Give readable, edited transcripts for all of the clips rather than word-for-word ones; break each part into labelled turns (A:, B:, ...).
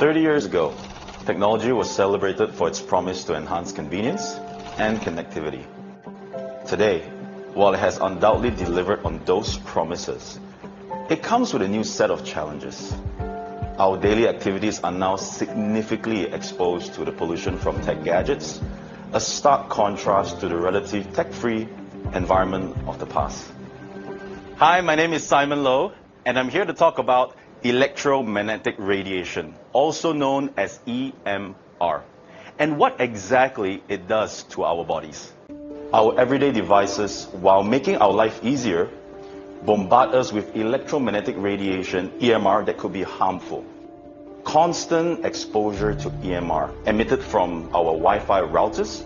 A: 30 years ago, technology was celebrated for its promise to enhance convenience and connectivity. Today, while it has undoubtedly delivered on those promises, it comes with a new set of challenges. Our daily activities are now significantly exposed to the pollution from tech gadgets, a stark contrast to the relative tech-free environment of the past. Hi, my name is Simon Low, and I'm here to talk about electromagnetic radiation, also known as EMR, and what exactly it does to our bodies. Our everyday devices, while making our life easier, bombard us with electromagnetic radiation, EMR, that could be harmful. Constant exposure to EMR emitted from our Wi-Fi routers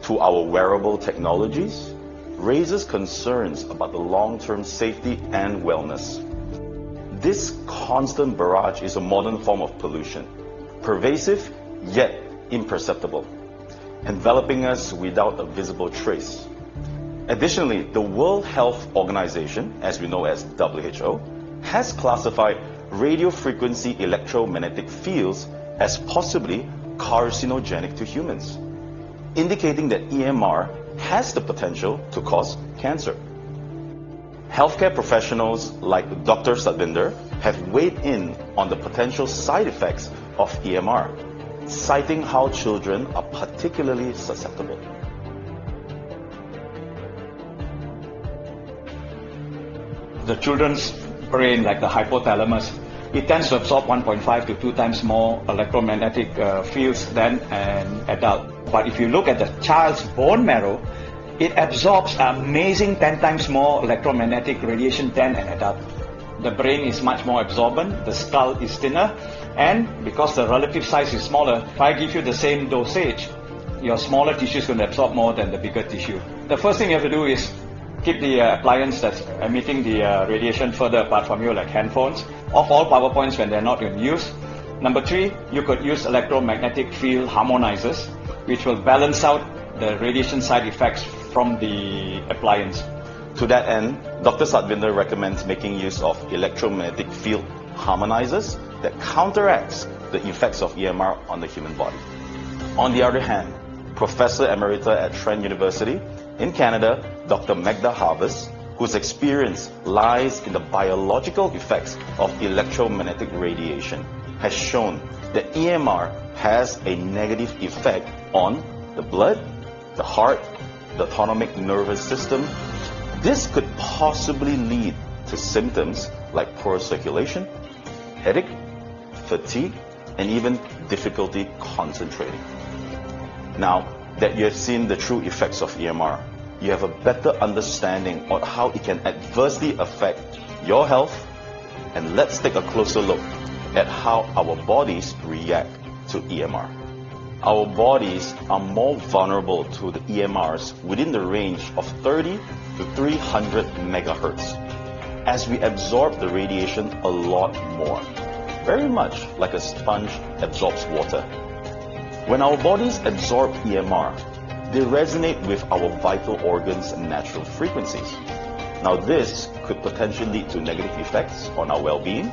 A: to our wearable technologies raises concerns about the long-term safety and wellness. This constant barrage is a modern form of pollution, pervasive yet imperceptible, enveloping us without a visible trace. Additionally, the World Health Organization, as we know as WHO, has classified radio frequency electromagnetic fields as possibly carcinogenic to humans, indicating that EMR has the potential to cause cancer. Healthcare professionals like Dr. Satvinder have weighed in on the potential side effects of EMR, citing how children are particularly susceptible.
B: The children's brain, like the hypothalamus, it tends to absorb 1.5 to 2 times more electromagnetic fields than an adult. But if you look at the child's bone marrow, it absorbs an amazing 10 times more electromagnetic radiation than an adult. The brain is much more absorbent, the skull is thinner, and because the relative size is smaller, if I give you the same dosage, your smaller tissue is going to absorb more than the bigger tissue. The first thing you have to do is keep the appliance that's emitting the radiation further apart from you, like handphones, off all power points when they're not in use. Number 3, you could use electromagnetic field harmonizers, which will balance out the radiation side effects from the appliance.
A: To that end, Dr. Satvinder recommends making use of electromagnetic field harmonizers that counteracts the effects of EMR on the human body. On the other hand, Professor Emerita at Trent University in Canada, Dr. Magda Harvest, whose experience lies in the biological effects of electromagnetic radiation, has shown that EMR has a negative effect on the blood, the heart, the autonomic nervous system. This could possibly lead to symptoms like poor circulation, headache, fatigue, and even difficulty concentrating. Now that you have seen the true effects of EMR, you have a better understanding of how it can adversely affect your health, and let's take a closer look at how our bodies react to EMR. Our bodies are more vulnerable to the EMRs within the range of 30 to 300 megahertz, as we absorb the radiation a lot more, very much like a sponge absorbs water. When our bodies absorb EMR, they resonate with our vital organs' natural frequencies. Now this could potentially lead to negative effects on our well-being.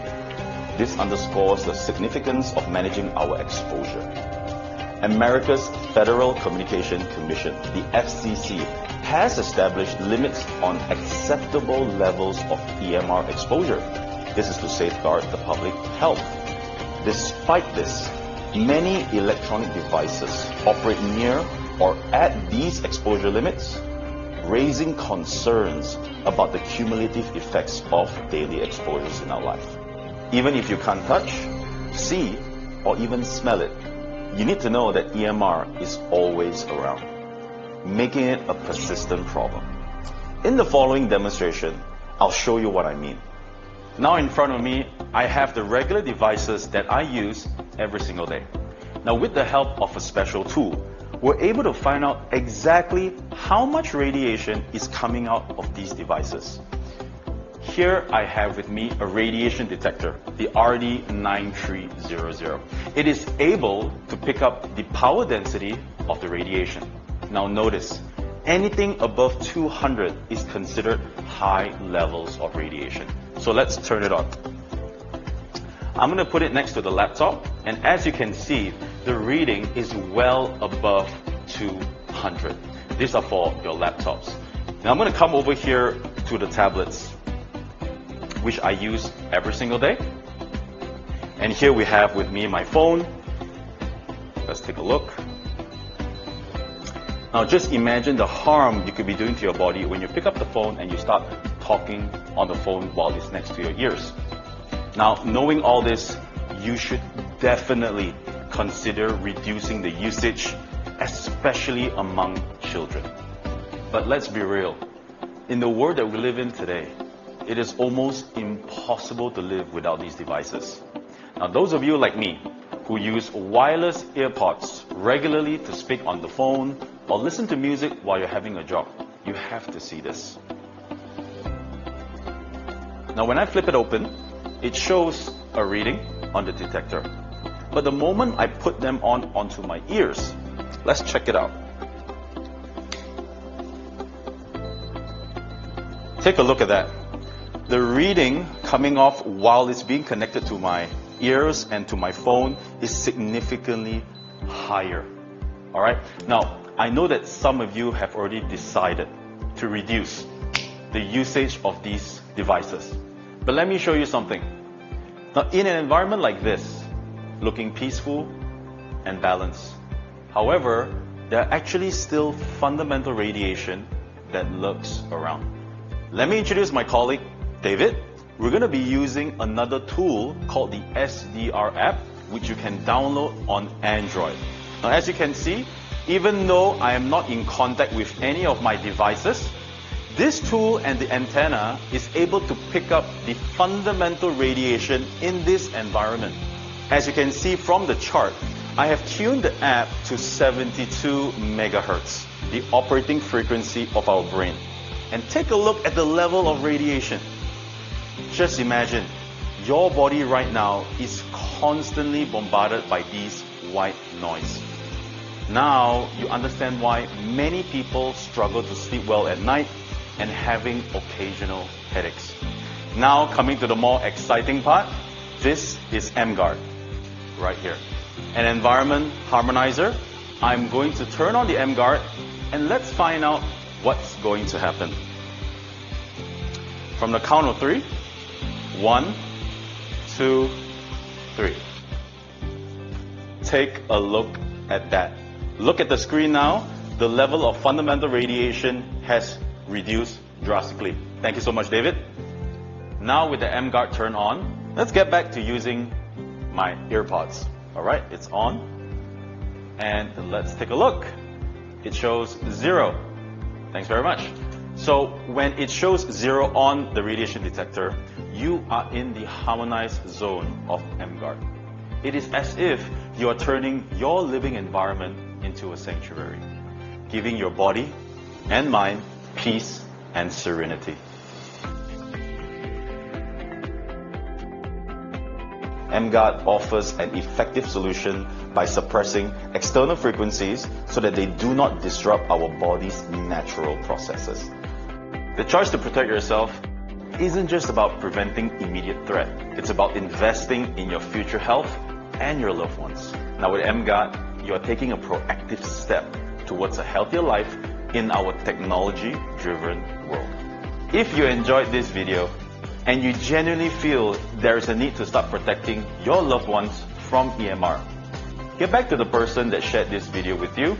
A: This underscores the significance of managing our exposure. America's Federal Communication Commission, the FCC, has established limits on acceptable levels of EMR exposure. This is to safeguard the public health. Despite this, many electronic devices operate near or at these exposure limits, raising concerns about the cumulative effects of daily exposures in our life. Even if you can't touch, see, or even smell it, you need to know that EMR is always around, making it a persistent problem. In the following demonstration, I'll show you what I mean. Now in front of me, I have the regular devices that I use every single day. Now with the help of a special tool, we're able to find out exactly how much radiation is coming out of these devices. Here I have with me a radiation detector, the RD9300. It is able to pick up the power density of the radiation. Now notice, anything above 200 is considered high levels of radiation. So let's turn it on. I'm going to put it next to the laptop, and as you can see, the reading is well above 200. These are for your laptops. Now I'm going to come over here to the tablets, which I use every single day. And here we have with me my phone. Let's take a look. Now just imagine the harm you could be doing to your body when you pick up the phone and you start talking on the phone while it's next to your ears. Now, knowing all this, you should definitely consider reducing the usage, especially among children. But let's be real. In the world that we live in today, it is almost impossible to live without these devices. Now, those of you like me who use wireless earpods regularly to speak on the phone or listen to music while you're having a jog, you have to see this. Now, when I flip it open, it shows a reading on the detector. But the moment I put them onto my ears, let's check it out. Take a look at that. The reading coming off while it's being connected to my ears and to my phone is significantly higher. All right. Now, I know that some of you have already decided to reduce the usage of these devices. But let me show you something. Now, in an environment like this, looking peaceful and balanced, however, there are actually still fundamental radiation that lurks around. Let me introduce my colleague, David. We're going to be using another tool called the SDR app, which you can download on Android. Now, as you can see, even though I am not in contact with any of my devices, this tool and the antenna is able to pick up the fundamental radiation in this environment. As you can see from the chart, I have tuned the app to 72 megahertz, the operating frequency of our brain. And take a look at the level of radiation. Just imagine, your body right now is constantly bombarded by these white noise. Now you understand why many people struggle to sleep well at night and having occasional headaches. Now coming to the more exciting part, this is MGuard right here. An environment harmonizer. I'm going to turn on the MGuard and let's find out what's going to happen. From the count of 3, 1, 2, 3. Take a look at that. Look at the screen now. The level of fundamental radiation has reduced drastically. Thank you so much, David. Now with the MGuard turned on, let's get back to using my earpods. All right, it's on. And let's take a look. It shows 0. Thanks very much. So when it shows 0 on the radiation detector, you are in the harmonized zone of MGuard. It is as if you are turning your living environment into a sanctuary, giving your body and mind peace and serenity. MGuard offers an effective solution by suppressing external frequencies so that they do not disrupt our body's natural processes. The choice to protect yourself isn't just about preventing immediate threat. It's about investing in your future health and your loved ones. Now with MGuard, you are taking a proactive step towards a healthier life in our technology-driven world. If you enjoyed this video and you genuinely feel there is a need to start protecting your loved ones from EMR, get back to the person that shared this video with you